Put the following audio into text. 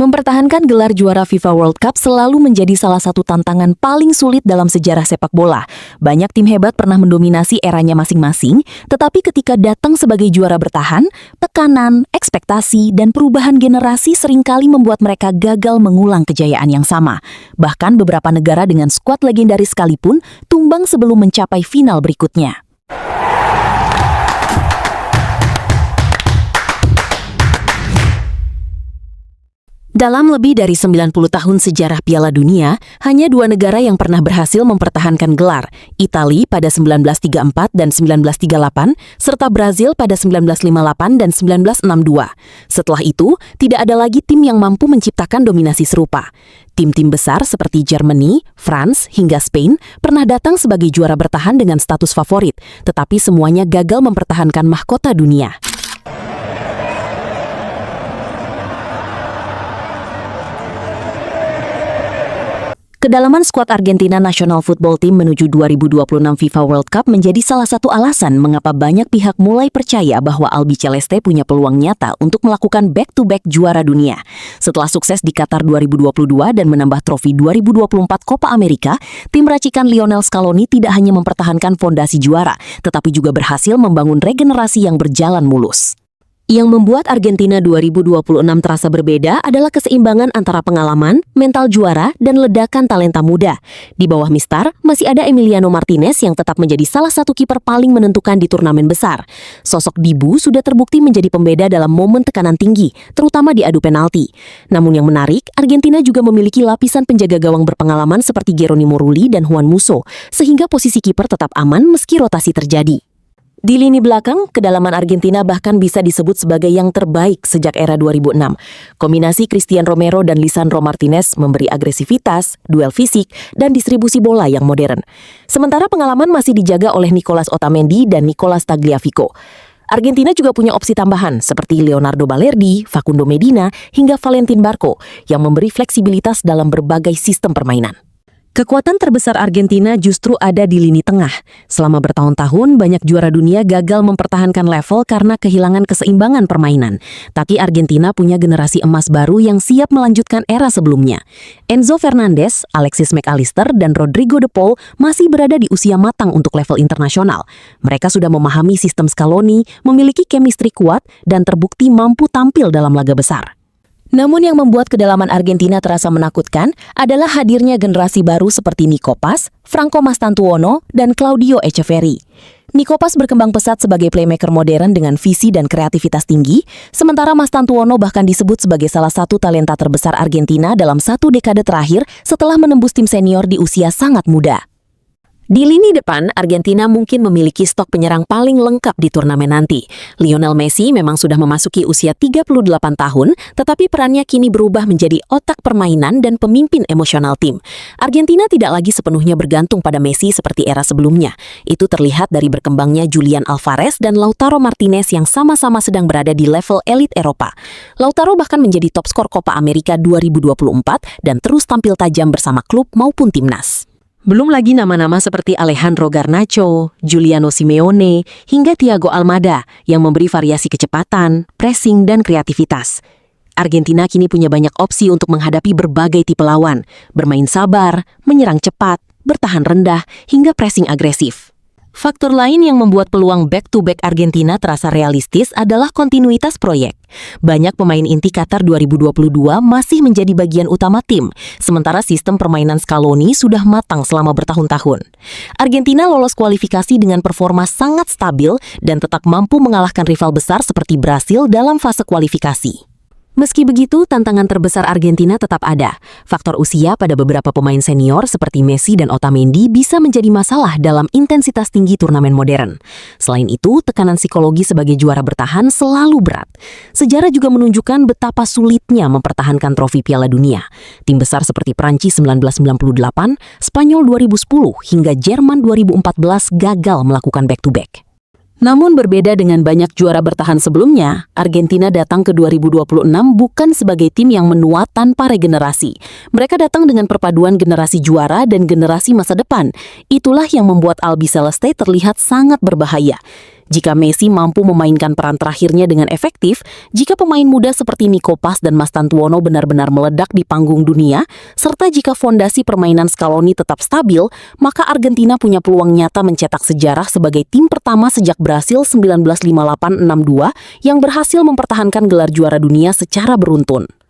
Mempertahankan gelar juara FIFA World Cup selalu menjadi salah satu tantangan paling sulit dalam sejarah sepak bola. Banyak tim hebat pernah mendominasi eranya masing-masing, tetapi ketika datang sebagai juara bertahan, tekanan, ekspektasi, dan perubahan generasi seringkali membuat mereka gagal mengulang kejayaan yang sama. Bahkan beberapa negara dengan skuad legendaris sekalipun tumbang sebelum mencapai final berikutnya. Dalam lebih dari 90 tahun sejarah Piala Dunia, hanya dua negara yang pernah berhasil mempertahankan gelar, Italia pada 1934 dan 1938, serta Brazil pada 1958 dan 1962. Setelah itu, tidak ada lagi tim yang mampu menciptakan dominasi serupa. Tim-tim besar seperti Germany, France, hingga Spain pernah datang sebagai juara bertahan dengan status favorit, tetapi semuanya gagal mempertahankan mahkota dunia. Kedalaman skuad Argentina National Football Team menuju 2026 FIFA World Cup menjadi salah satu alasan mengapa banyak pihak mulai percaya bahwa Albiceleste punya peluang nyata untuk melakukan back-to-back juara dunia. Setelah sukses di Qatar 2022 dan menambah trofi 2024 Copa America, tim racikan Lionel Scaloni tidak hanya mempertahankan fondasi juara, tetapi juga berhasil membangun regenerasi yang berjalan mulus. Yang membuat Argentina 2026 terasa berbeda adalah keseimbangan antara pengalaman, mental juara, dan ledakan talenta muda. Di bawah Mistar, masih ada Emiliano Martinez yang tetap menjadi salah satu kiper paling menentukan di turnamen besar. Sosok Dibu sudah terbukti menjadi pembeda dalam momen tekanan tinggi, terutama di adu penalti. Namun yang menarik, Argentina juga memiliki lapisan penjaga gawang berpengalaman seperti Geronimo Rulli dan Juan Musso, sehingga posisi kiper tetap aman meski rotasi terjadi. Di lini belakang, kedalaman Argentina bahkan bisa disebut sebagai yang terbaik sejak era 2006. Kombinasi Cristian Romero dan Lisandro Martinez memberi agresivitas, duel fisik, dan distribusi bola yang modern. Sementara pengalaman masih dijaga oleh Nicolas Otamendi dan Nicolas Tagliafico. Argentina juga punya opsi tambahan seperti Leonardo Balerdi, Facundo Medina, hingga Valentin Barco yang memberi fleksibilitas dalam berbagai sistem permainan. Kekuatan terbesar Argentina justru ada di lini tengah. Selama bertahun-tahun, banyak juara dunia gagal mempertahankan level karena kehilangan keseimbangan permainan. Tapi Argentina punya generasi emas baru yang siap melanjutkan era sebelumnya. Enzo Fernandez, Alexis McAllister, dan Rodrigo de Paul masih berada di usia matang untuk level internasional. Mereka sudah memahami sistem Scaloni, memiliki chemistry kuat, dan terbukti mampu tampil dalam laga besar. Namun yang membuat kedalaman Argentina terasa menakutkan adalah hadirnya generasi baru seperti Nico Paz, Franco Mastantuono, dan Claudio Echeverri. Nico Paz berkembang pesat sebagai playmaker modern dengan visi dan kreativitas tinggi, sementara Mastantuono bahkan disebut sebagai salah satu talenta terbesar Argentina dalam satu dekade terakhir setelah menembus tim senior di usia sangat muda. Di lini depan, Argentina mungkin memiliki stok penyerang paling lengkap di turnamen nanti. Lionel Messi memang sudah memasuki usia 38 tahun, tetapi perannya kini berubah menjadi otak permainan dan pemimpin emosional tim. Argentina tidak lagi sepenuhnya bergantung pada Messi seperti era sebelumnya. Itu terlihat dari berkembangnya Julian Alvarez dan Lautaro Martinez yang sama-sama sedang berada di level elit Eropa. Lautaro bahkan menjadi top skor Copa America 2024 dan terus tampil tajam bersama klub maupun timnas. Belum lagi nama-nama seperti Alejandro Garnacho, Giuliano Simeone, hingga Thiago Almada yang memberi variasi kecepatan, pressing, dan kreativitas. Argentina kini punya banyak opsi untuk menghadapi berbagai tipe lawan, bermain sabar, menyerang cepat, bertahan rendah, hingga pressing agresif. Faktor lain yang membuat peluang back-to-back Argentina terasa realistis adalah kontinuitas proyek. Banyak pemain inti Qatar 2022 masih menjadi bagian utama tim, sementara sistem permainan Scaloni sudah matang selama bertahun-tahun. Argentina lolos kualifikasi dengan performa sangat stabil dan tetap mampu mengalahkan rival besar seperti Brasil dalam fase kualifikasi. Meski begitu, tantangan terbesar Argentina tetap ada. Faktor usia pada beberapa pemain senior seperti Messi dan Otamendi bisa menjadi masalah dalam intensitas tinggi turnamen modern. Selain itu, tekanan psikologi sebagai juara bertahan selalu berat. Sejarah juga menunjukkan betapa sulitnya mempertahankan trofi Piala Dunia. Tim besar seperti Prancis 1998, Spanyol 2010, hingga Jerman 2014 gagal melakukan back-to-back. Namun berbeda dengan banyak juara bertahan sebelumnya, Argentina datang ke 2026 bukan sebagai tim yang menua tanpa regenerasi. Mereka datang dengan perpaduan generasi juara dan generasi masa depan. Itulah yang membuat Albiceleste terlihat sangat berbahaya. Jika Messi mampu memainkan peran terakhirnya dengan efektif, jika pemain muda seperti Nico Paz dan Mastantuono benar-benar meledak di panggung dunia, serta jika fondasi permainan Scaloni tetap stabil, maka Argentina punya peluang nyata mencetak sejarah sebagai tim pertama sejak Brasil 1958-62 yang berhasil mempertahankan gelar juara dunia secara beruntun.